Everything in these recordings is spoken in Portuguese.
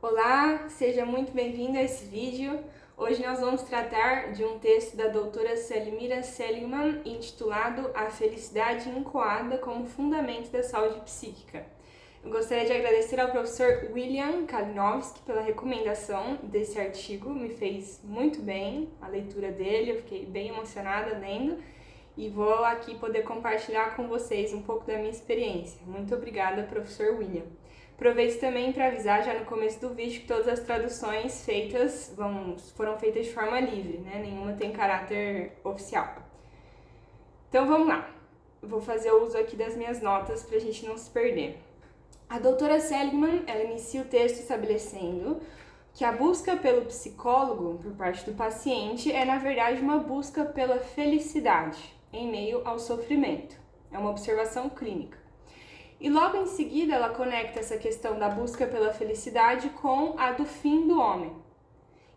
Olá, seja muito bem-vindo a esse vídeo. Hoje nós vamos tratar de um texto da doutora Selmira Seligman intitulado A Felicidade Incoada como Fundamento da Saúde Psíquica. Eu gostaria de agradecer ao professor William Kalinowski pela recomendação desse artigo, me fez muito bem a leitura dele, eu fiquei bem emocionada lendo e vou aqui poder compartilhar com vocês um pouco da minha experiência. Muito obrigada, professor William. Aproveito também para avisar já no começo do vídeo que todas as traduções feitas foram feitas de forma livre, né? Nenhuma tem caráter oficial. Então vamos lá, vou fazer uso aqui das minhas notas para a gente não se perder. A doutora Seligman, ela inicia o texto estabelecendo que a busca pelo psicólogo por parte do paciente é na verdade uma busca pela felicidade em meio ao sofrimento. É uma observação clínica. E logo em seguida ela conecta essa questão da busca pela felicidade com a do fim do homem.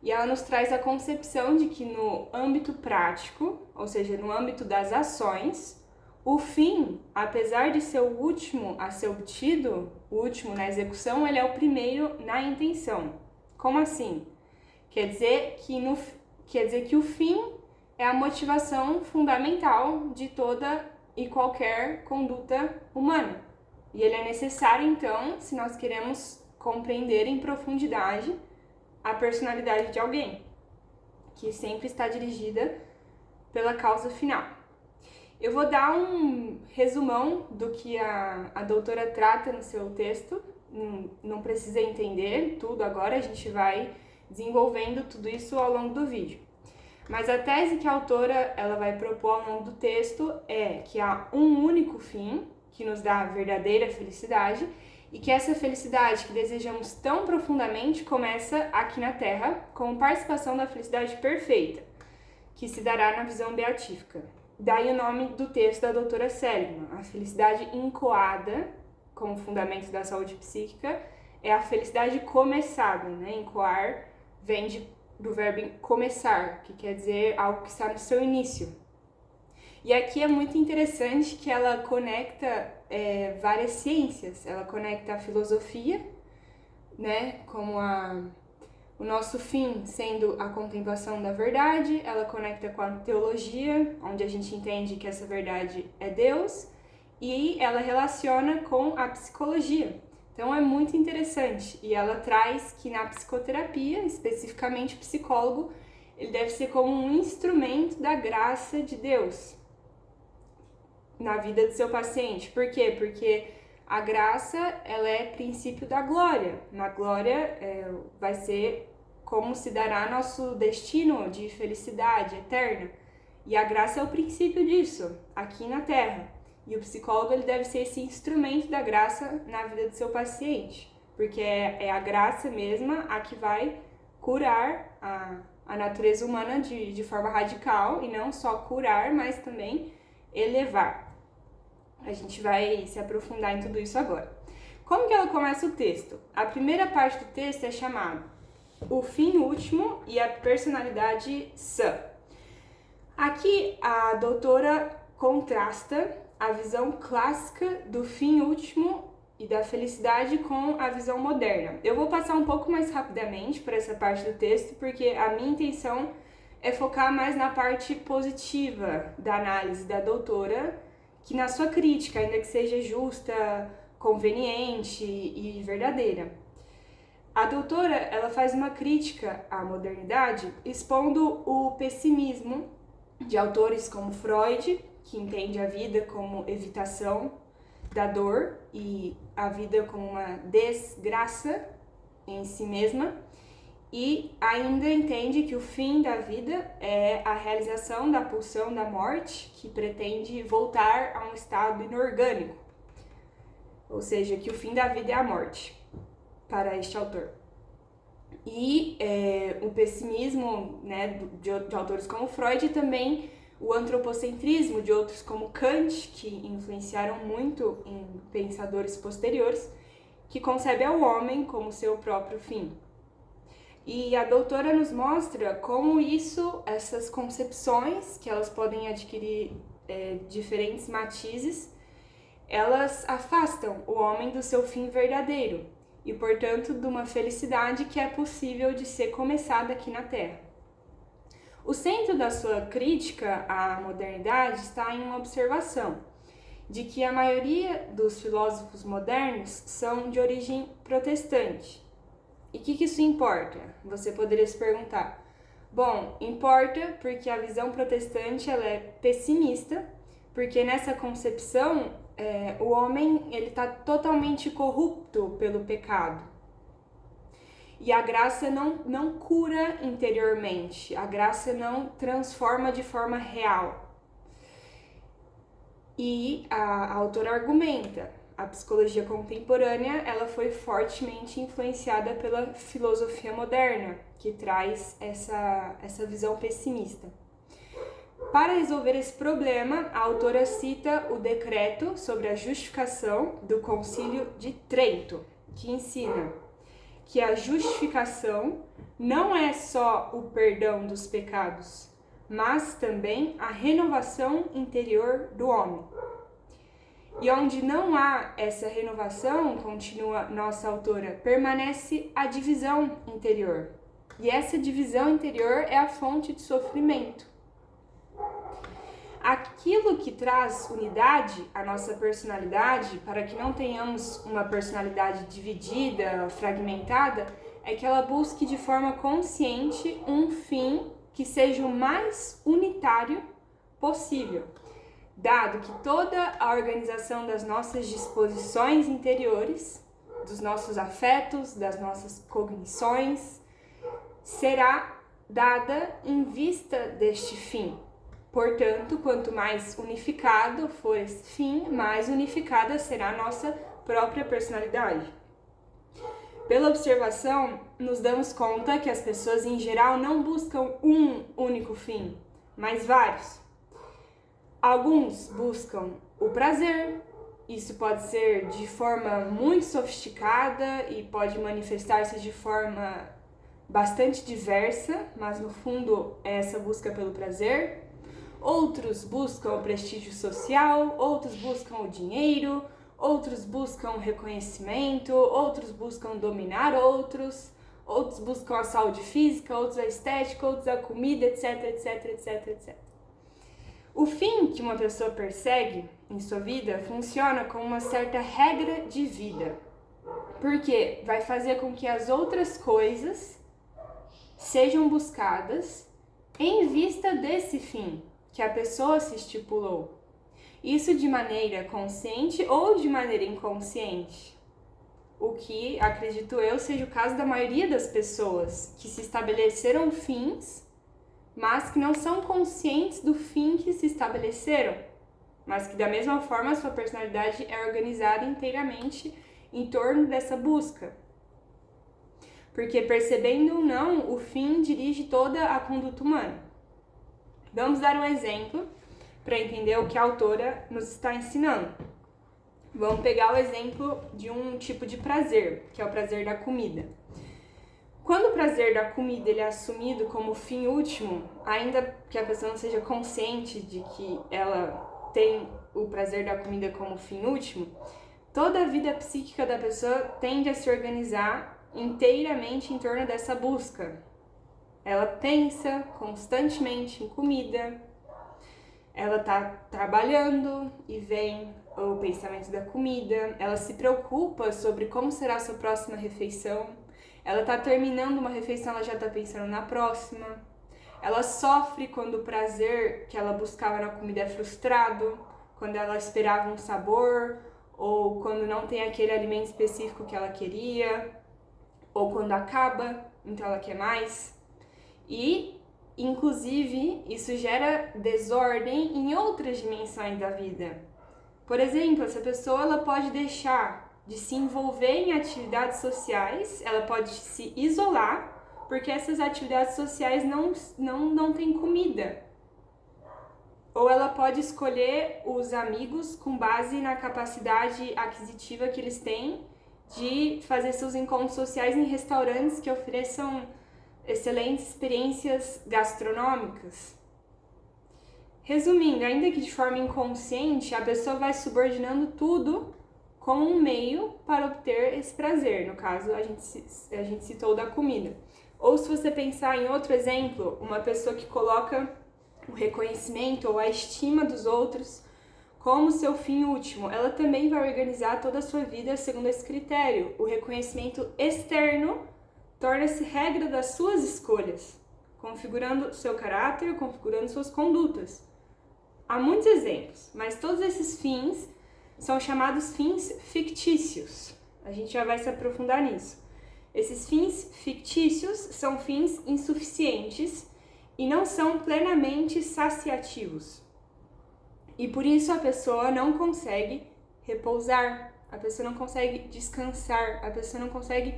E ela nos traz a concepção de que no âmbito prático, ou seja, no âmbito das ações, o fim, apesar de ser o último a ser obtido, o último na execução, ele é o primeiro na intenção. Como assim? Quer dizer que o fim é a motivação fundamental de toda e qualquer conduta humana. E ele é necessário, então, se nós queremos compreender em profundidade a personalidade de alguém, que sempre está dirigida pela causa final. Eu vou dar um resumão do que a doutora trata no seu texto, não precisa entender tudo agora, a gente vai desenvolvendo tudo isso ao longo do vídeo. Mas a tese que a autora ela vai propor ao longo do texto é que há um único fim, que nos dá a verdadeira felicidade, e que essa felicidade que desejamos tão profundamente começa aqui na Terra, com participação da felicidade perfeita, que se dará na visão beatífica. Daí o nome do texto da doutora Seligman, a felicidade incoada, como fundamento da saúde psíquica, é a felicidade começada, né? Incoar vem do verbo começar, que quer dizer algo que está no seu início. E aqui é muito interessante que ela conecta várias ciências. Ela conecta a filosofia, né, como o nosso fim sendo a contemplação da verdade. Ela conecta com a teologia, onde a gente entende que essa verdade é Deus. E ela relaciona com a psicologia. Então é muito interessante. E ela traz que na psicoterapia, especificamente o psicólogo, ele deve ser como um instrumento da graça de Deus na vida do seu paciente. Por quê? Porque a graça, ela é princípio da glória. Na glória vai ser como se dará nosso destino de felicidade eterna. E a graça é o princípio disso, aqui na Terra. E o psicólogo ele deve ser esse instrumento da graça na vida do seu paciente. Porque é a graça mesma a que vai curar a natureza humana de forma radical. E não só curar, mas também elevar. A gente vai se aprofundar em tudo isso agora. Como que ela começa o texto? A primeira parte do texto é chamada O Fim Último e a Personalidade Sã. Aqui a doutora contrasta a visão clássica do fim último e da felicidade com a visão moderna. Eu vou passar um pouco mais rapidamente por essa parte do texto, porque a minha intenção é focar mais na parte positiva da análise da doutora, que na sua crítica, ainda que seja justa, conveniente e verdadeira. A doutora, ela faz uma crítica à modernidade, expondo o pessimismo de autores como Freud, que entende a vida como evitação da dor e a vida como uma desgraça em si mesma, e ainda entende que o fim da vida é a realização da pulsão da morte, que pretende voltar a um estado inorgânico. Ou seja, que o fim da vida é a morte, para este autor. E o pessimismo, né, de autores como Freud, e também o antropocentrismo de outros como Kant, que influenciaram muito em pensadores posteriores, que concebe ao homem como seu próprio fim. E a doutora nos mostra como essas concepções, que elas podem adquirir diferentes matizes, elas afastam o homem do seu fim verdadeiro e, portanto, de uma felicidade que é possível de ser começada aqui na Terra. O centro da sua crítica à modernidade está em uma observação de que a maioria dos filósofos modernos são de origem protestante. E o que isso importa? Você poderia se perguntar. Bom, importa porque a visão protestante ela é pessimista, porque nessa concepção o homem está totalmente corrupto pelo pecado. E a graça não cura interiormente, a graça não transforma de forma real. E a autora argumenta, a psicologia contemporânea ela foi fortemente influenciada pela filosofia moderna, que traz essa visão pessimista. Para resolver esse problema, a autora cita o decreto sobre a justificação do Concílio de Trento, que ensina que a justificação não é só o perdão dos pecados, mas também a renovação interior do homem. E onde não há essa renovação, continua nossa autora, permanece a divisão interior. E essa divisão interior é a fonte de sofrimento. Aquilo que traz unidade à nossa personalidade, para que não tenhamos uma personalidade dividida, fragmentada, é que ela busque de forma consciente um fim que seja o mais unitário possível, dado que toda a organização das nossas disposições interiores, dos nossos afetos, das nossas cognições, será dada em vista deste fim. Portanto, quanto mais unificado for esse fim, mais unificada será a nossa própria personalidade. Pela observação, nos damos conta que as pessoas em geral não buscam um único fim, mas vários. Alguns buscam o prazer, isso pode ser de forma muito sofisticada e pode manifestar-se de forma bastante diversa, mas no fundo é essa busca pelo prazer. Outros buscam o prestígio social, outros buscam o dinheiro, outros buscam o reconhecimento, outros buscam dominar outros buscam a saúde física, outros a estética, outros a comida, etc, etc, etc, etc. O fim que uma pessoa persegue em sua vida funciona como uma certa regra de vida, porque vai fazer com que as outras coisas sejam buscadas em vista desse fim que a pessoa se estipulou. Isso de maneira consciente ou de maneira inconsciente. O que, acredito eu, seja o caso da maioria das pessoas que se estabeleceram fins, mas que não são conscientes do fim que se estabeleceram, mas que da mesma forma a sua personalidade é organizada inteiramente em torno dessa busca. Porque percebendo ou não, o fim dirige toda a conduta humana. Vamos dar um exemplo para entender o que a autora nos está ensinando. Vamos pegar o exemplo de um tipo de prazer, que é o prazer da comida. Quando o prazer da comida ele é assumido como fim último, ainda que a pessoa não seja consciente de que ela tem o prazer da comida como fim último, toda a vida psíquica da pessoa tende a se organizar inteiramente em torno dessa busca. Ela pensa constantemente em comida, ela está trabalhando e vem o pensamento da comida, ela se preocupa sobre como será a sua próxima refeição, ela está terminando uma refeição, ela já está pensando na próxima, ela sofre quando o prazer que ela buscava na comida é frustrado, quando ela esperava um sabor, ou quando não tem aquele alimento específico que ela queria, ou quando acaba, então ela quer mais. E, inclusive, isso gera desordem em outras dimensões da vida. Por exemplo, essa pessoa ela pode deixar de se envolver em atividades sociais, ela pode se isolar, porque essas atividades sociais não têm comida. Ou ela pode escolher os amigos com base na capacidade aquisitiva que eles têm de fazer seus encontros sociais em restaurantes que ofereçam excelentes experiências gastronômicas. Resumindo, ainda que de forma inconsciente, a pessoa vai subordinando tudo como um meio para obter esse prazer. No caso, a gente citou da comida. Ou se você pensar em outro exemplo, uma pessoa que coloca o reconhecimento ou a estima dos outros como seu fim último, ela também vai organizar toda a sua vida segundo esse critério. O reconhecimento externo torna-se regra das suas escolhas, configurando seu caráter, configurando suas condutas. Há muitos exemplos, mas todos esses fins são chamados fins fictícios. A gente já vai se aprofundar nisso. Esses fins fictícios são fins insuficientes e não são plenamente saciativos. E por isso a pessoa não consegue repousar, a pessoa não consegue descansar, a pessoa não consegue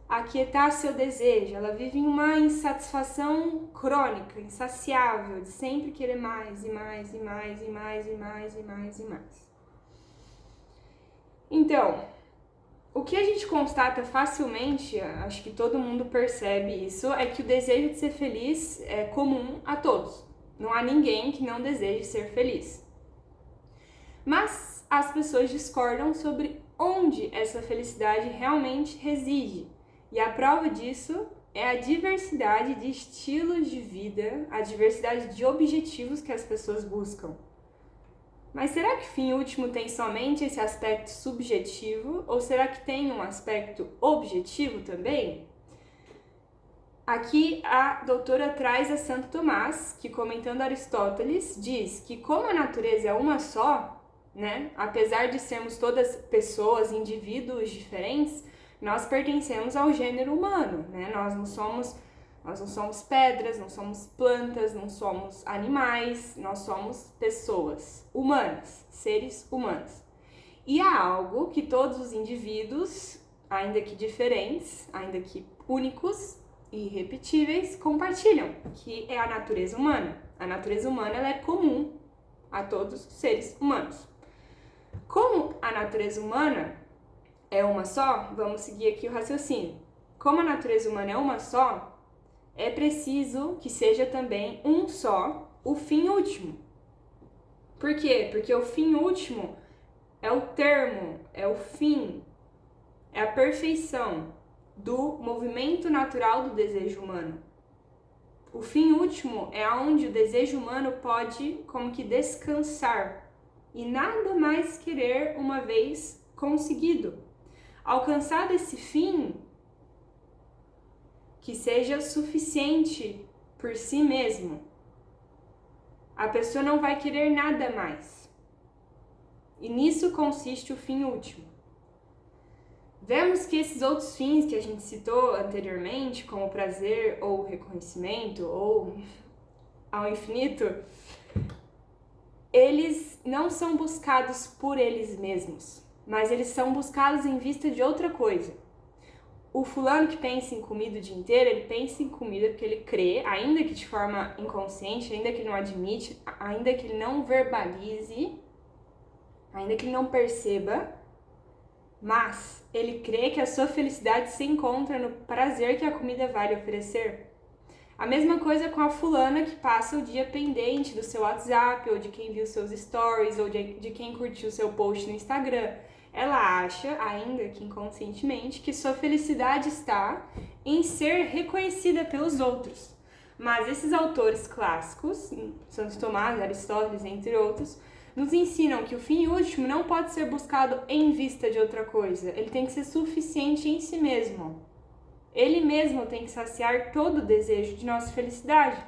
aquietar seu desejo. Ela vive em uma insatisfação crônica, insaciável, de sempre querer mais e mais e mais e mais e mais e mais e mais. Então, o que a gente constata facilmente, acho que todo mundo percebe isso, é que o desejo de ser feliz é comum a todos. Não há ninguém que não deseje ser feliz. Mas as pessoas discordam sobre onde essa felicidade realmente reside. E a prova disso é a diversidade de estilos de vida, a diversidade de objetivos que as pessoas buscam. Mas será que o fim último tem somente esse aspecto subjetivo ou será que tem um aspecto objetivo também? Aqui a doutora traz a Santo Tomás, que comentando Aristóteles, diz que como a natureza é uma só, né, apesar de sermos todas pessoas, indivíduos diferentes, nós pertencemos ao gênero humano, né? Nós não somos pedras, não somos plantas, não somos animais, nós somos pessoas humanas, seres humanos. E há algo que todos os indivíduos, ainda que diferentes, ainda que únicos e irrepetíveis, compartilham, que é a natureza humana. A natureza humana ela é comum a todos os seres humanos. Como a natureza humana é uma só, vamos seguir aqui o raciocínio. Como a natureza humana é uma só, é preciso que seja também um só o fim último. Por quê? Porque o fim último é o termo, é o fim, é a perfeição do movimento natural do desejo humano. O fim último é onde o desejo humano pode como que descansar e nada mais querer uma vez conseguido. Alcançado esse fim, que seja suficiente por si mesmo, a pessoa não vai querer nada mais. E nisso consiste o fim último. Vemos que esses outros fins que a gente citou anteriormente, como o prazer ou o reconhecimento ou ao infinito, eles não são buscados por eles mesmos, mas eles são buscados em vista de outra coisa. O fulano que pensa em comida o dia inteiro, ele pensa em comida porque ele crê, ainda que de forma inconsciente, ainda que ele não admite, ainda que ele não verbalize, ainda que ele não perceba, mas ele crê que a sua felicidade se encontra no prazer que a comida vai lhe oferecer. A mesma coisa com a fulana que passa o dia pendente do seu WhatsApp, ou de quem viu seus stories, ou de quem curtiu seu post no Instagram. Ela acha, ainda que inconscientemente, que sua felicidade está em ser reconhecida pelos outros. Mas esses autores clássicos, Santo Tomás, Aristóteles, entre outros, nos ensinam que o fim último não pode ser buscado em vista de outra coisa. Ele tem que ser suficiente em si mesmo. Ele mesmo tem que saciar todo o desejo de nossa felicidade.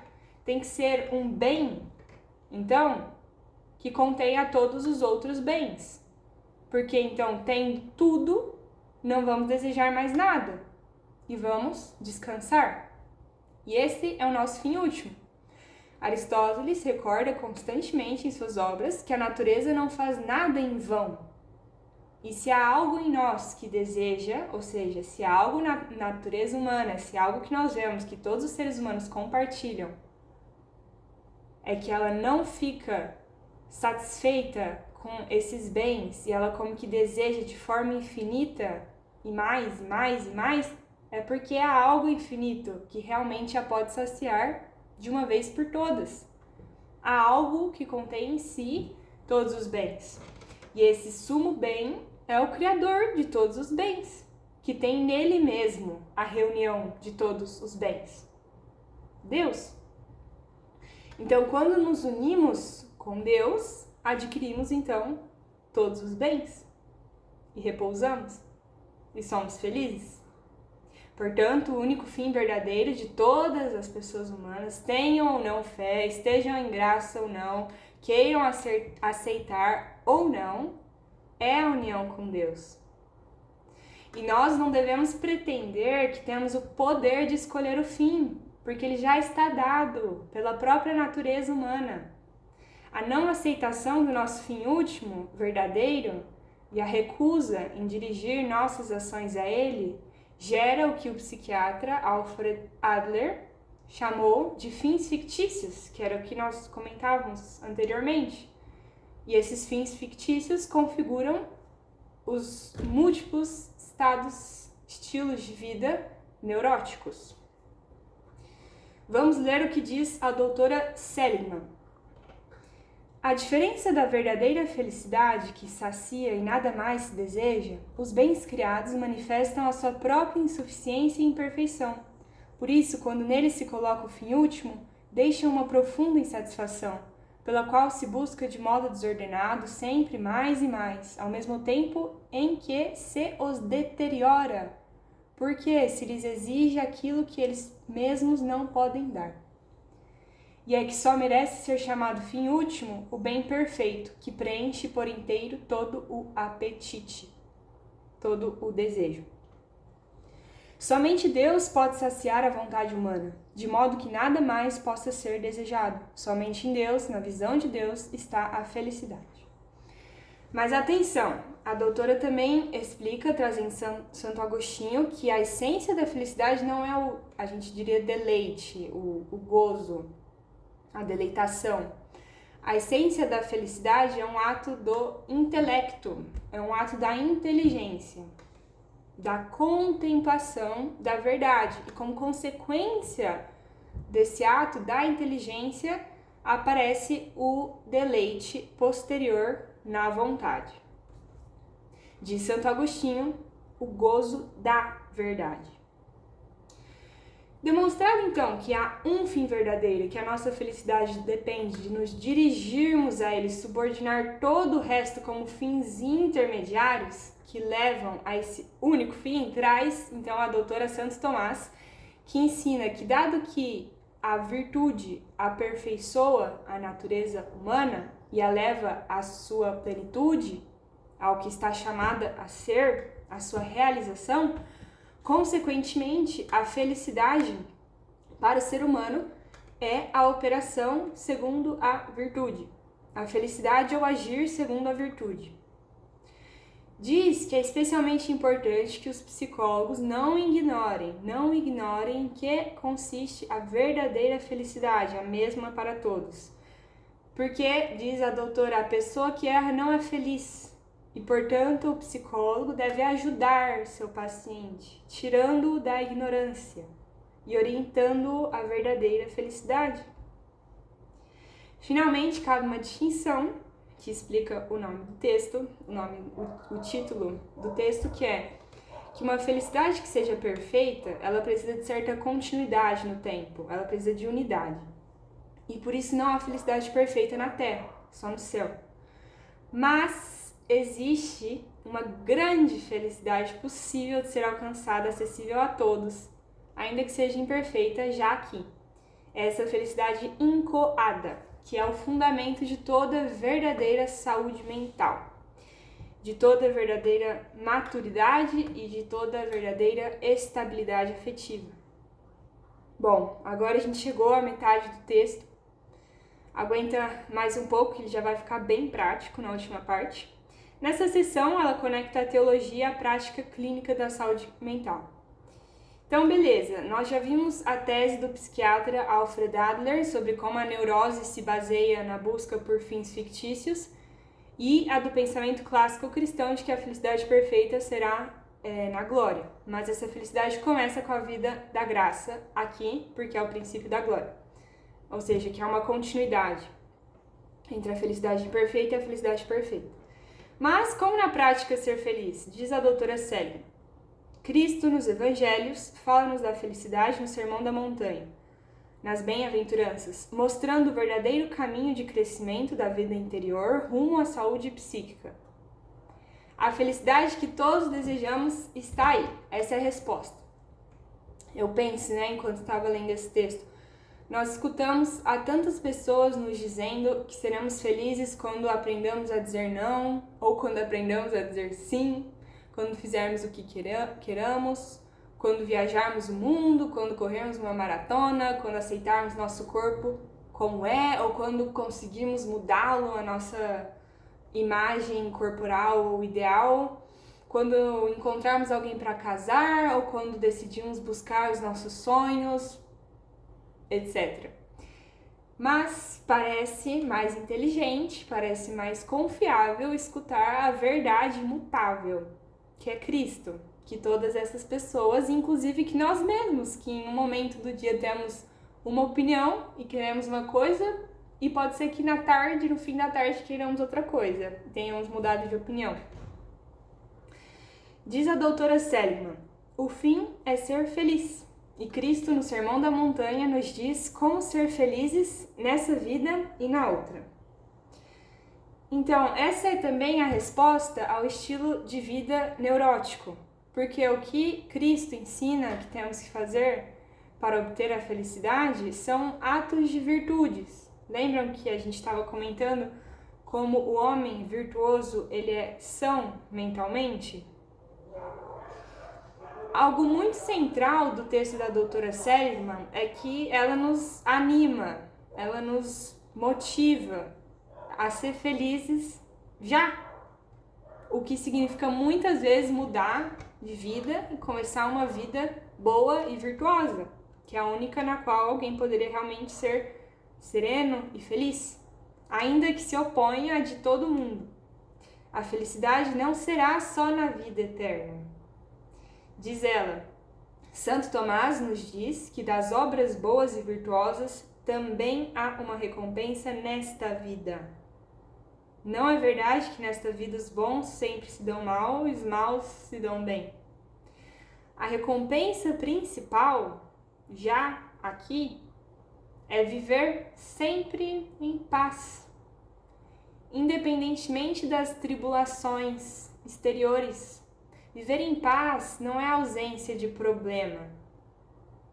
Tem que ser um bem, então, que contenha todos os outros bens. Porque então, tendo tudo, não vamos desejar mais nada. E vamos descansar. E esse é o nosso fim último. Aristóteles recorda constantemente em suas obras que a natureza não faz nada em vão. E se há algo em nós que deseja, ou seja, se há algo na natureza humana, se há algo que nós vemos que todos os seres humanos compartilham, é que ela não fica satisfeita com esses bens e ela como que deseja de forma infinita e mais, e mais, e mais, é porque há algo infinito que realmente a pode saciar de uma vez por todas. Há algo que contém em si todos os bens. E esse sumo bem é o Criador de todos os bens, que tem nele mesmo a reunião de todos os bens. Deus. Então, quando nos unimos com Deus, adquirimos então todos os bens e repousamos e somos felizes. Portanto, o único fim verdadeiro de todas as pessoas humanas, tenham ou não fé, estejam em graça ou não, queiram aceitar ou não, é a união com Deus. E nós não devemos pretender que temos o poder de escolher o fim, porque ele já está dado pela própria natureza humana. A não aceitação do nosso fim último, verdadeiro, e a recusa em dirigir nossas ações a ele, gera o que o psiquiatra Alfred Adler chamou de fins fictícios, que era o que nós comentávamos anteriormente. E esses fins fictícios configuram os múltiplos estilos de vida neuróticos. Vamos ler o que diz a doutora Seligman. A diferença da verdadeira felicidade que sacia e nada mais se deseja, os bens criados manifestam a sua própria insuficiência e imperfeição. Por isso, quando neles se coloca o fim último, deixam uma profunda insatisfação, pela qual se busca de modo desordenado sempre mais e mais, ao mesmo tempo em que se os deteriora, porque se lhes exige aquilo que eles mesmos não podem dar. E é que só merece ser chamado fim último o bem perfeito, que preenche por inteiro todo o apetite, todo o desejo. Somente Deus pode saciar a vontade humana, de modo que nada mais possa ser desejado. Somente em Deus, na visão de Deus, está a felicidade. Mas atenção, a doutora também explica, trazendo Santo Agostinho, que a essência da felicidade não é a gente diria, deleite, o gozo, a deleitação. A essência da felicidade é um ato do intelecto, é um ato da inteligência, da contemplação da verdade. E como consequência desse ato da inteligência, aparece o deleite posterior na vontade. Diz Santo Agostinho, o gozo da verdade. Demonstrado então que há um fim verdadeiro, que a nossa felicidade depende de nos dirigirmos a ele, subordinar todo o resto como fins intermediários que levam a esse único fim, traz então a doutora Santo Tomás, que ensina que dado que a virtude aperfeiçoa a natureza humana e a leva à sua plenitude, ao que está chamada a ser, a sua realização, consequentemente, a felicidade para o ser humano é a operação segundo a virtude. A felicidade é o agir segundo a virtude. Diz que é especialmente importante que os psicólogos não ignorem em que consiste a verdadeira felicidade, a mesma para todos. Porque, diz a doutora, a pessoa que erra não é feliz. E, portanto, o psicólogo deve ajudar seu paciente, tirando-o da ignorância e orientando-o à verdadeira felicidade. Finalmente, cabe uma distinção, que explica o nome do texto, o título do texto, que é que uma felicidade que seja perfeita, ela precisa de certa continuidade no tempo, ela precisa de unidade. E por isso não há felicidade perfeita na Terra, só no céu. Mas existe uma grande felicidade possível de ser alcançada, acessível a todos, ainda que seja imperfeita já aqui. Essa felicidade incoada, que é o fundamento de toda verdadeira saúde mental, de toda verdadeira maturidade e de toda verdadeira estabilidade afetiva. Bom, agora a gente chegou à metade do texto. Aguenta mais um pouco, que ele já vai ficar bem prático na última parte. Nessa sessão, ela conecta a teologia à prática clínica da saúde mental. Então, beleza, nós já vimos a tese do psiquiatra Alfred Adler sobre como a neurose se baseia na busca por fins fictícios e a do pensamento clássico cristão de que a felicidade perfeita será na glória. Mas essa felicidade começa com a vida da graça aqui, porque é o princípio da glória. Ou seja, que há uma continuidade entre a felicidade imperfeita e a felicidade perfeita. Mas como na prática ser feliz? Diz a doutora Célia. Cristo nos Evangelhos fala-nos da felicidade no Sermão da Montanha, nas bem-aventuranças, mostrando o verdadeiro caminho de crescimento da vida interior rumo à saúde psíquica. A felicidade que todos desejamos está aí, essa é a resposta. Eu penso, enquanto estava lendo esse texto, nós escutamos a tantas pessoas nos dizendo que seremos felizes quando aprendamos a dizer não, ou quando aprendamos a dizer sim, quando fizermos o que queramos, quando viajarmos o mundo, quando corrermos uma maratona, quando aceitarmos nosso corpo como é, ou quando conseguirmos mudá-lo, a nossa imagem corporal ideal, quando encontrarmos alguém para casar, ou quando decidimos buscar os nossos sonhos, etc. Mas parece mais inteligente, parece mais confiável escutar a verdade imutável, que é Cristo, que todas essas pessoas, inclusive que nós mesmos, que em um momento do dia temos uma opinião e queremos uma coisa, e pode ser que no fim da tarde, queiramos outra coisa, tenhamos mudado de opinião. Diz a doutora Seligman, o fim é ser feliz. E Cristo, no Sermão da Montanha, nos diz como ser felizes nessa vida e na outra. Então, essa é também a resposta ao estilo de vida neurótico, porque o que Cristo ensina que temos que fazer para obter a felicidade são atos de virtudes. Lembram que a gente estava comentando como o homem virtuoso ele é são mentalmente? Algo muito central do texto da doutora Seligman é que ela nos anima, ela nos motiva a ser felizes já. O que significa muitas vezes mudar de vida e começar uma vida boa e virtuosa, que é a única na qual alguém poderia realmente ser sereno e feliz, ainda que se oponha a de todo mundo. A felicidade não será só na vida eterna. Diz ela, Santo Tomás nos diz que das obras boas e virtuosas também há uma recompensa nesta vida. Não é verdade que nesta vida os bons sempre se dão mal e os maus se dão bem. A recompensa principal, já aqui, é viver sempre em paz, independentemente das tribulações exteriores. Viver em paz não é ausência de problema,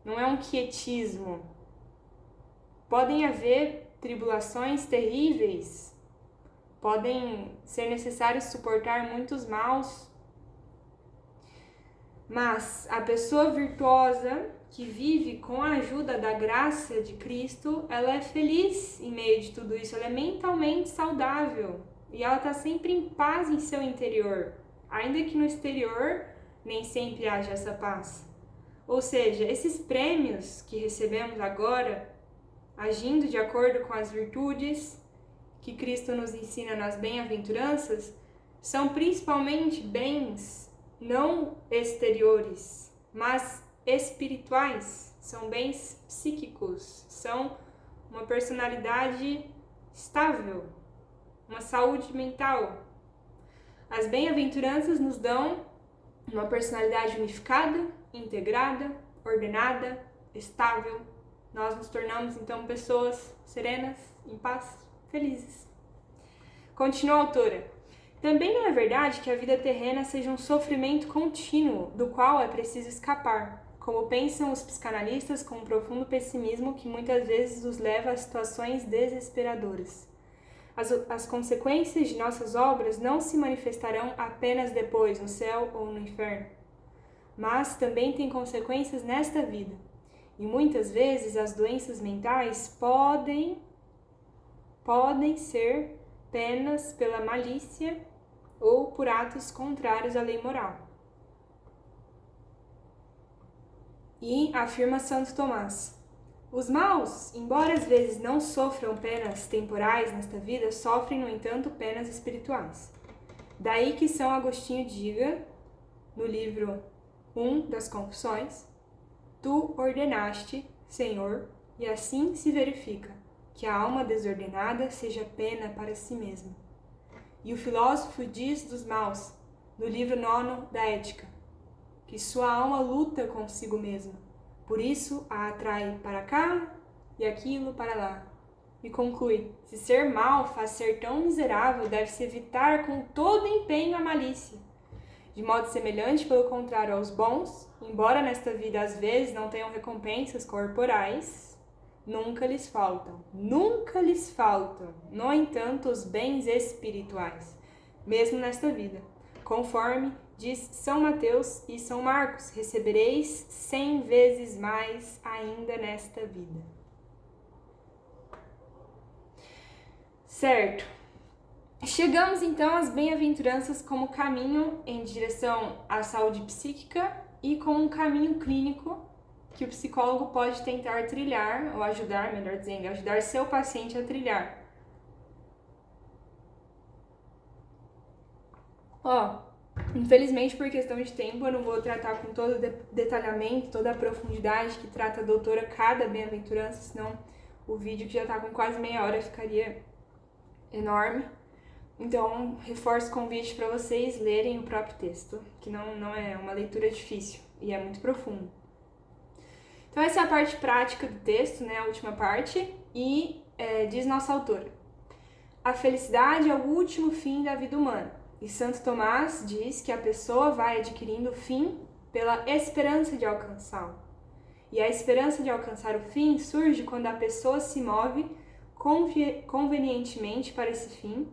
não é um quietismo. Podem haver tribulações terríveis, podem ser necessários suportar muitos maus, mas a pessoa virtuosa que vive com a ajuda da graça de Cristo, ela é feliz em meio de tudo isso, ela é mentalmente saudável e ela está sempre em paz em seu interior. Ainda que no exterior nem sempre haja essa paz. Ou seja, esses prêmios que recebemos agora, agindo de acordo com as virtudes que Cristo nos ensina nas bem-aventuranças, são principalmente bens não exteriores, mas espirituais. São bens psíquicos, são uma personalidade estável, uma saúde mental. As bem-aventuranças nos dão uma personalidade unificada, integrada, ordenada, estável. Nós nos tornamos, então, pessoas serenas, em paz, felizes. Continua a autora. Também não é verdade que a vida terrena seja um sofrimento contínuo, do qual é preciso escapar, como pensam os psicanalistas com um profundo pessimismo que muitas vezes os leva a situações desesperadoras. As consequências de nossas obras não se manifestarão apenas depois, no céu ou no inferno, mas também têm consequências nesta vida. E muitas vezes as doenças mentais podem ser penas pela malícia ou por atos contrários à lei moral. E afirma Santo Tomás, os maus, embora às vezes não sofram penas temporais nesta vida, sofrem, no entanto, penas espirituais. Daí que São Agostinho diga, no livro 1 das Confissões, tu ordenaste, Senhor, e assim se verifica, que a alma desordenada seja pena para si mesma. E o filósofo diz dos maus, no livro 9 da Ética, que sua alma luta consigo mesma, por isso a atrai para cá e aquilo para lá. E conclui, se ser mal faz ser tão miserável, deve-se evitar com todo empenho a malícia. De modo semelhante, pelo contrário, aos bons, embora nesta vida às vezes não tenham recompensas corporais, nunca lhes faltam, no entanto, os bens espirituais, mesmo nesta vida. Conforme diz São Mateus e São Marcos, recebereis 100 vezes mais ainda nesta vida. Certo. Chegamos então às bem-aventuranças como caminho em direção à saúde psíquica e como um caminho clínico que o psicólogo pode tentar trilhar, ou ajudar, melhor dizendo, ajudar seu paciente a trilhar. Infelizmente, por questão de tempo, eu não vou tratar com todo o detalhamento, toda a profundidade que trata a doutora cada bem-aventurança, senão o vídeo que já está com quase meia hora ficaria enorme. Então, reforço o convite para vocês lerem o próprio texto, que não é uma leitura difícil e é muito profundo. Então, essa é a parte prática do texto, né, a última parte, e diz nossa autora: a felicidade é o último fim da vida humana, e Santo Tomás diz que a pessoa vai adquirindo o fim pela esperança de alcançá-lo. E a esperança de alcançar o fim surge quando a pessoa se move convenientemente para esse fim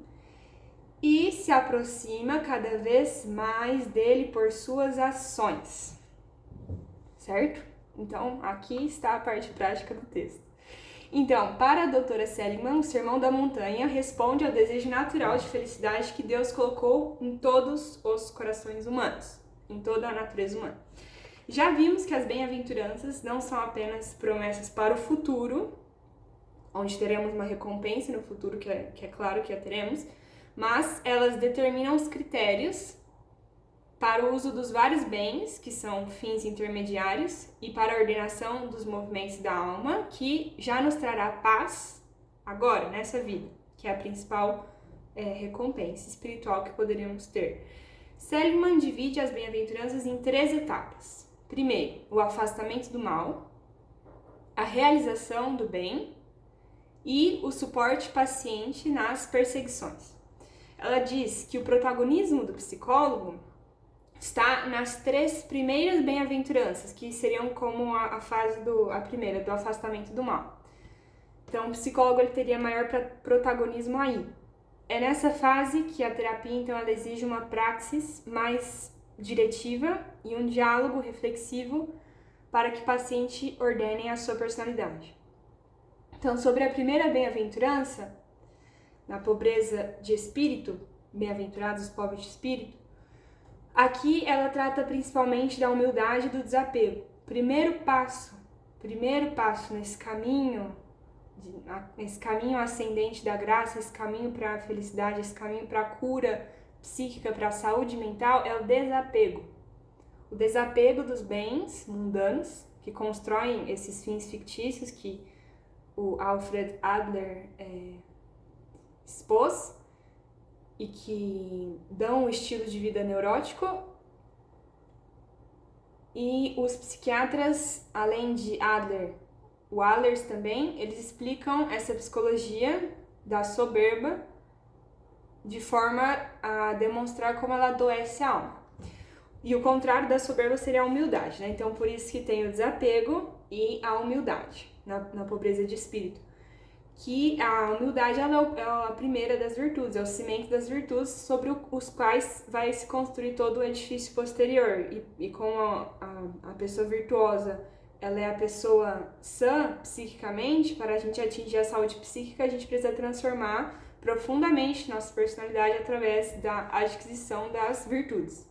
e se aproxima cada vez mais dele por suas ações. Certo? Então, aqui está a parte prática do texto. Então, para a doutora Seligman, o Sermão da Montanha responde ao desejo natural de felicidade que Deus colocou em todos os corações humanos, em toda a natureza humana. Já vimos que as bem-aventuranças não são apenas promessas para o futuro, onde teremos uma recompensa no futuro, que é claro que a teremos, mas elas determinam os critérios para o uso dos vários bens, que são fins intermediários, e para a ordenação dos movimentos da alma, que já nos trará paz agora, nessa vida, que é a principal recompensa espiritual que poderíamos ter. Seligman divide as bem-aventuranças em 3 etapas. Primeiro, o afastamento do mal, a realização do bem e o suporte paciente nas perseguições. Ela diz que o protagonismo do psicólogo está nas 3 primeiras bem-aventuranças, que seriam como a fase a primeira, do afastamento do mal. Então, o psicólogo ele teria maior protagonismo aí. É nessa fase que a terapia, então, ela exige uma praxis mais diretiva e um diálogo reflexivo para que o paciente ordene a sua personalidade. Então, sobre a primeira bem-aventurança, na pobreza de espírito, bem-aventurados os pobres de espírito, aqui ela trata principalmente da humildade e do desapego. Primeiro passo nesse caminho ascendente da graça, esse caminho para a felicidade, esse caminho para a cura psíquica, para a saúde mental, é o desapego. O desapego dos bens mundanos, que constroem esses fins fictícios que o Alfred Adler expôs e que dão um estilo de vida neurótico. E os psiquiatras, além de Adler, o Allers também, eles explicam essa psicologia da soberba de forma a demonstrar como ela adoece a alma. E o contrário da soberba seria a humildade, né? Então, por isso que tem o desapego e a humildade na pobreza de espírito. Que a humildade ela é a primeira das virtudes, é o cimento das virtudes sobre os quais vai se construir todo o edifício posterior. E como a pessoa virtuosa ela é a pessoa sã psiquicamente, para a gente atingir a saúde psíquica, a gente precisa transformar profundamente nossa personalidade através da aquisição das virtudes.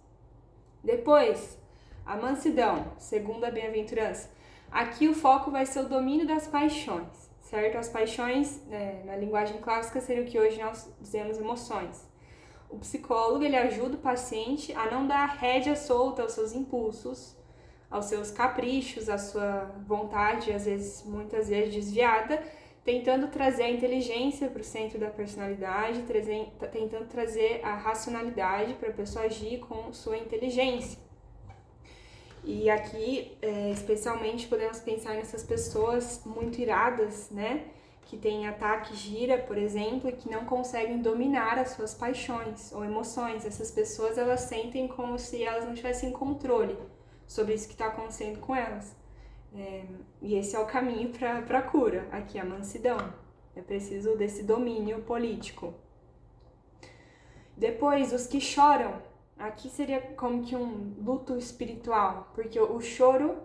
Depois, a mansidão, segunda bem-aventurança. Aqui o foco vai ser o domínio das paixões, certo? As paixões, na linguagem clássica, seria o que hoje nós dizemos emoções. O psicólogo, ele ajuda o paciente a não dar rédea solta aos seus impulsos, aos seus caprichos, à sua vontade, muitas vezes desviada, tentando trazer a inteligência para o centro da personalidade, tentando trazer a racionalidade para a pessoa agir com sua inteligência. E aqui, especialmente, podemos pensar nessas pessoas muito iradas, né? Que têm ataque de ira, por exemplo, e que não conseguem dominar as suas paixões ou emoções. Essas pessoas, elas sentem como se elas não tivessem controle sobre isso que está acontecendo com elas. E esse é o caminho para a cura, aqui, a mansidão. É preciso desse domínio político. Depois, os que choram. Aqui seria como que um luto espiritual, porque o choro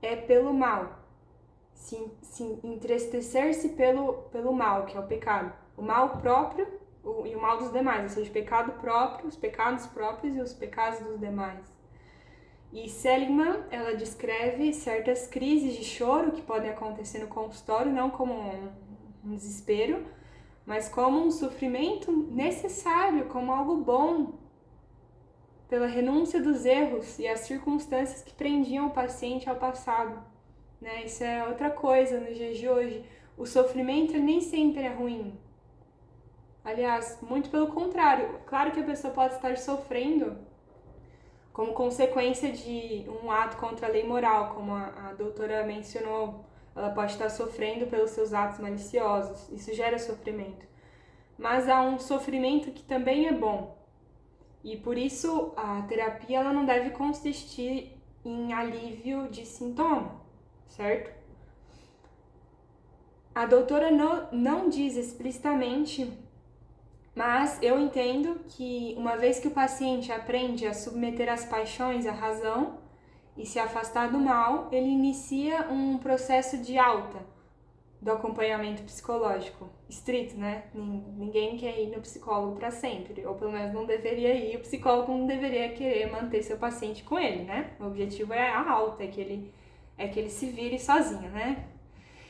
é pelo mal. Se entristecer-se pelo mal, que é o pecado. O mal próprio e o mal dos demais, ou seja, o pecado próprio, os pecados próprios e os pecados dos demais. E Seligman, ela descreve certas crises de choro que podem acontecer no consultório, não como um desespero, mas como um sofrimento necessário, como algo bom, pela renúncia dos erros e as circunstâncias que prendiam o paciente ao passado. Né? Isso é outra coisa nos dias de hoje. O sofrimento nem sempre é ruim. Aliás, muito pelo contrário. Claro que a pessoa pode estar sofrendo como consequência de um ato contra a lei moral, como a doutora mencionou. Ela pode estar sofrendo pelos seus atos maliciosos. Isso gera sofrimento. Mas há um sofrimento que também é bom. E por isso a terapia ela não deve consistir em alívio de sintoma, certo? A doutora não diz explicitamente, mas eu entendo que uma vez que o paciente aprende a submeter as paixões à razão e se afastar do mal, ele inicia um processo de alta do acompanhamento psicológico estrito, né? Ninguém quer ir no psicólogo para sempre, ou pelo menos não deveria ir, o psicólogo não deveria querer manter seu paciente com ele, né? O objetivo é a alta, é que ele se vire sozinho, né?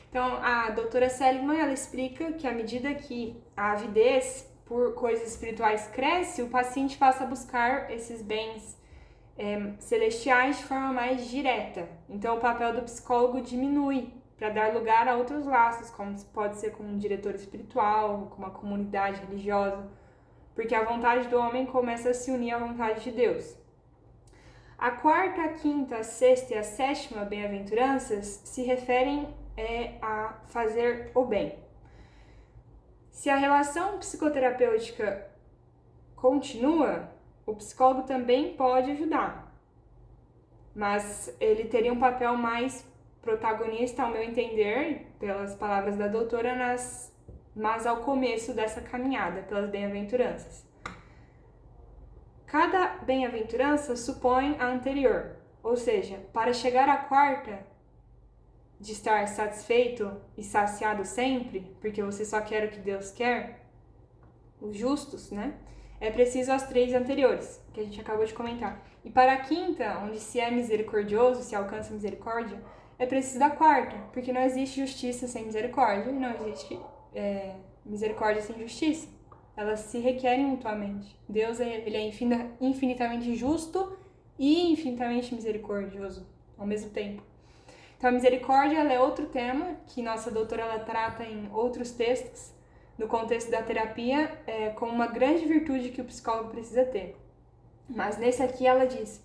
Então, a doutora Seligman, ela explica que à medida que a avidez por coisas espirituais cresce, o paciente passa a buscar esses bens celestiais de forma mais direta. Então, o papel do psicólogo diminui para dar lugar a outros laços, como pode ser com um diretor espiritual, com uma comunidade religiosa, porque a vontade do homem começa a se unir à vontade de Deus. A quarta, a quinta, a sexta e a sétima bem-aventuranças se referem a fazer o bem. Se a relação psicoterapêutica continua, o psicólogo também pode ajudar, mas ele teria um papel mais protagonista, ao meu entender, pelas palavras da doutora, mas ao começo dessa caminhada, pelas bem-aventuranças. Cada bem-aventurança supõe a anterior, ou seja, para chegar à quarta, de estar satisfeito e saciado sempre, porque você só quer o que Deus quer, os justos, né? É preciso as três anteriores, que a gente acabou de comentar. E para a quinta, onde se é misericordioso, se alcança misericórdia, é preciso da quarta, porque não existe justiça sem misericórdia, e não existe misericórdia sem justiça. Elas se requerem mutuamente. Deus ele é infinitamente justo e infinitamente misericordioso ao mesmo tempo. Então, a misericórdia ela é outro tema que nossa doutora ela trata em outros textos, no contexto da terapia, como uma grande virtude que o psicólogo precisa ter. Mas nesse aqui ela diz: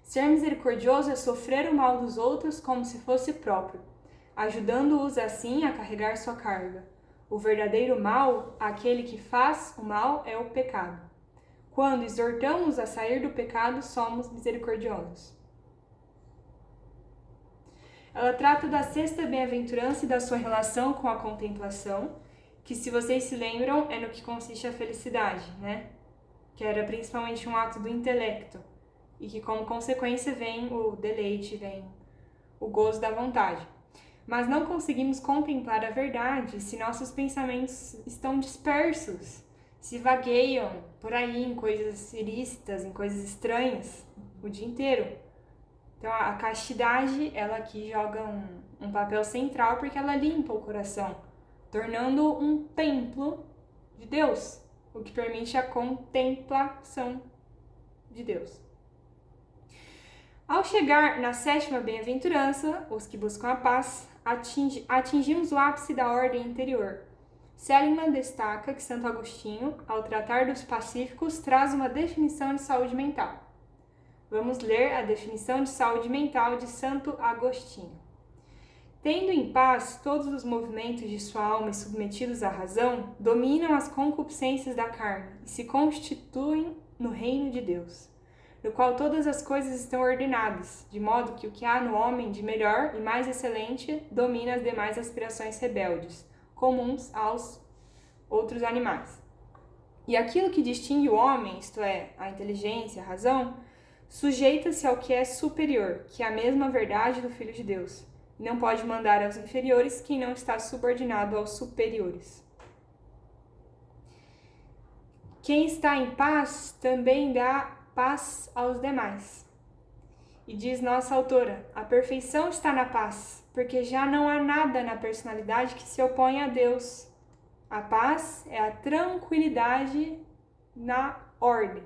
ser misericordioso é sofrer o mal dos outros como se fosse próprio, ajudando-os assim a carregar sua carga. O verdadeiro mal, aquele que faz o mal, é o pecado. Quando exortamos a sair do pecado, somos misericordiosos. Ela trata da sexta bem-aventurança e da sua relação com a contemplação, que, se vocês se lembram, é no que consiste a felicidade, né? Que era principalmente um ato do intelecto, e que como consequência vem o deleite, vem o gozo da vontade. Mas não conseguimos contemplar a verdade se nossos pensamentos estão dispersos, se vagueiam por aí em coisas ilícitas, em coisas estranhas, o dia inteiro. Então a castidade, ela aqui joga um papel central porque ela limpa o coração, tornando um templo de Deus, o que permite a contemplação de Deus. Ao chegar na sétima bem-aventurança, os que buscam a paz, atingimos o ápice da ordem interior. Seligman destaca que Santo Agostinho, ao tratar dos pacíficos, traz uma definição de saúde mental. Vamos ler a definição de saúde mental de Santo Agostinho. Tendo em paz todos os movimentos de sua alma e submetidos à razão, dominam as concupiscências da carne e se constituem no reino de Deus, no qual todas as coisas estão ordenadas, de modo que o que há no homem de melhor e mais excelente domina as demais aspirações rebeldes, comuns aos outros animais. E aquilo que distingue o homem, isto é, a inteligência, a razão, sujeita-se ao que é superior, que é a mesma verdade do Filho de Deus. Não pode mandar aos inferiores quem não está subordinado aos superiores. Quem está em paz também dá paz aos demais. E diz nossa autora, a perfeição está na paz, porque já não há nada na personalidade que se oponha a Deus. A paz é a tranquilidade na ordem.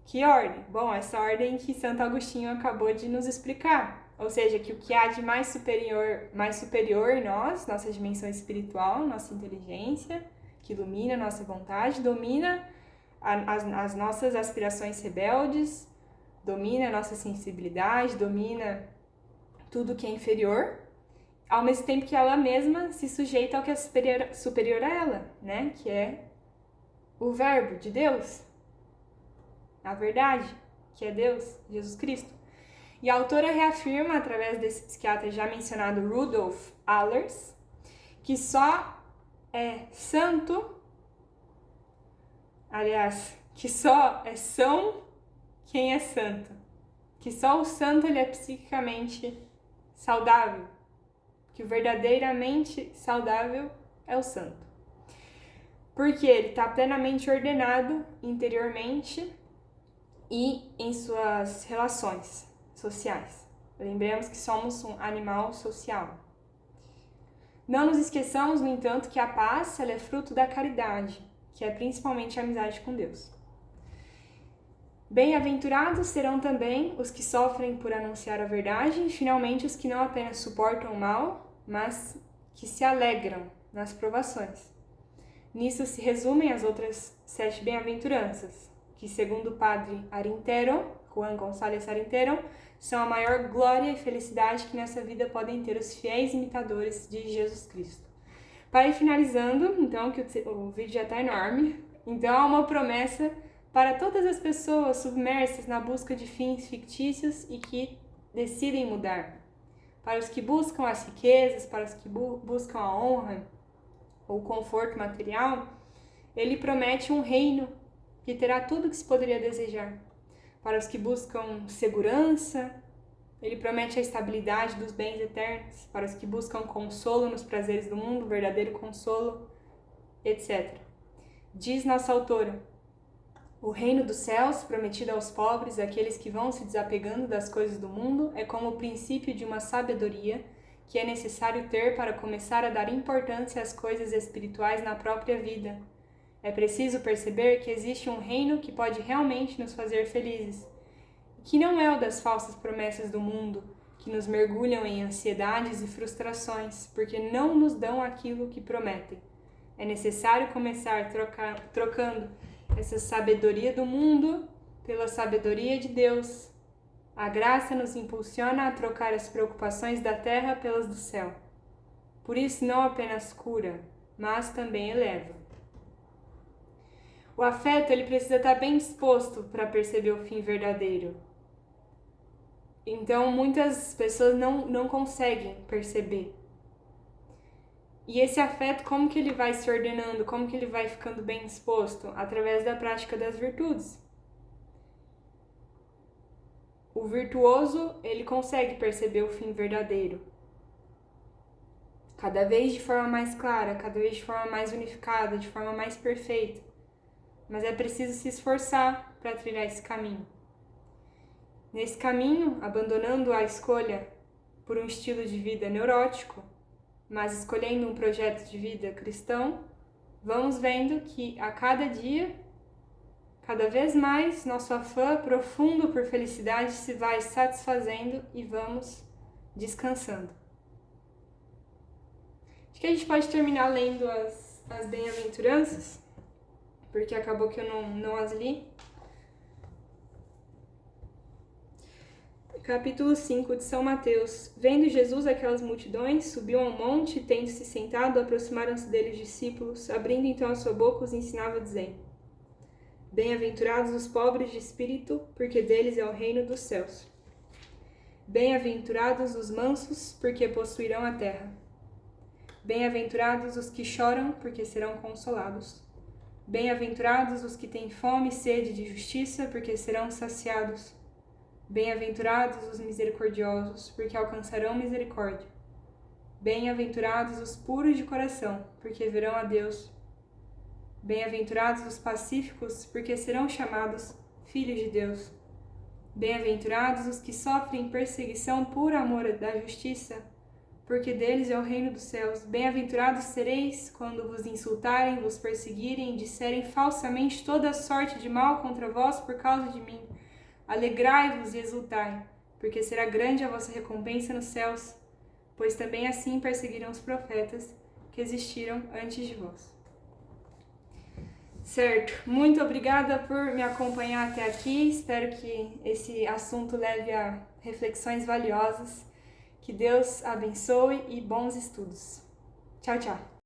Que ordem? Bom, essa ordem que Santo Agostinho acabou de nos explicar. Ou seja, que o que há de mais superior em nós, nossa dimensão espiritual, nossa inteligência, que ilumina a nossa vontade, domina as nossas aspirações rebeldes, domina a nossa sensibilidade, domina tudo que é inferior, ao mesmo tempo que ela mesma se sujeita ao que é superior a ela, né? Que é o Verbo de Deus, a verdade, que é Deus, Jesus Cristo. E a autora reafirma, através desse psiquiatra já mencionado Rudolf Allers, que só é santo, aliás, que só é são quem é santo, que só o santo ele é psiquicamente saudável, que o verdadeiramente saudável é o santo. Porque ele está plenamente ordenado interiormente e em suas relações sociais. Lembremos que somos um animal social. Não nos esqueçamos, no entanto, que a paz ela é fruto da caridade, que é principalmente a amizade com Deus. Bem-aventurados serão também os que sofrem por anunciar a verdade, e finalmente os que não apenas suportam o mal, mas que se alegram nas provações. Nisso se resumem as outras 7 bem-aventuranças, que segundo o padre Arintero, Juan González Arintero, são a maior glória e felicidade que nessa vida podem ter os fiéis imitadores de Jesus Cristo. Para ir finalizando, então, que o vídeo já está enorme, então há uma promessa para todas as pessoas submersas na busca de fins fictícios e que decidem mudar. Para os que buscam as riquezas, para os que buscam a honra ou o conforto material, ele promete um reino que terá tudo o que se poderia desejar. Para os que buscam segurança, ele promete a estabilidade dos bens eternos. Para os que buscam consolo nos prazeres do mundo, verdadeiro consolo, etc. Diz nossa autora, o reino dos céus, prometido aos pobres, aqueles que vão se desapegando das coisas do mundo, é como o princípio de uma sabedoria que é necessário ter para começar a dar importância às coisas espirituais na própria vida. É preciso perceber que existe um reino que pode realmente nos fazer felizes, que não é o das falsas promessas do mundo, que nos mergulham em ansiedades e frustrações, porque não nos dão aquilo que prometem. É necessário começar trocando essa sabedoria do mundo pela sabedoria de Deus. A graça nos impulsiona a trocar as preocupações da terra pelas do céu. Por isso não apenas cura, mas também eleva. O afeto ele precisa estar bem disposto para perceber o fim verdadeiro. Então, muitas pessoas não conseguem perceber. E esse afeto, como que ele vai se ordenando? Como que ele vai ficando bem disposto? Através da prática das virtudes. O virtuoso, ele consegue perceber o fim verdadeiro. Cada vez de forma mais clara, cada vez de forma mais unificada, de forma mais perfeita. Mas é preciso se esforçar para trilhar esse caminho. Nesse caminho, abandonando a escolha por um estilo de vida neurótico, mas escolhendo um projeto de vida cristão, vamos vendo que a cada dia Cada vez mais, nosso afã profundo por felicidade se vai satisfazendo e vamos descansando. Acho que a gente pode terminar lendo as bem-aventuranças, porque acabou que eu não as li. Capítulo 5 de São Mateus. Vendo Jesus aquelas multidões, subiu ao monte e, tendo-se sentado, aproximaram-se dele os discípulos. Abrindo então a sua boca, os ensinava, dizendo: Bem-aventurados os pobres de espírito, porque deles é o reino dos céus. Bem-aventurados os mansos, porque possuirão a terra. Bem-aventurados os que choram, porque serão consolados. Bem-aventurados os que têm fome e sede de justiça, porque serão saciados. Bem-aventurados os misericordiosos, porque alcançarão misericórdia. Bem-aventurados os puros de coração, porque verão a Deus. Bem-aventurados os pacíficos, porque serão chamados filhos de Deus. Bem-aventurados os que sofrem perseguição por amor da justiça, porque deles é o reino dos céus. Bem-aventurados sereis quando vos insultarem, vos perseguirem e disserem falsamente toda sorte de mal contra vós por causa de mim. Alegrai-vos e exultai, porque será grande a vossa recompensa nos céus, pois também assim perseguiram os profetas que existiram antes de vós. Certo, muito obrigada por me acompanhar até aqui. Espero que esse assunto leve a reflexões valiosas. Que Deus abençoe e bons estudos. Tchau, tchau.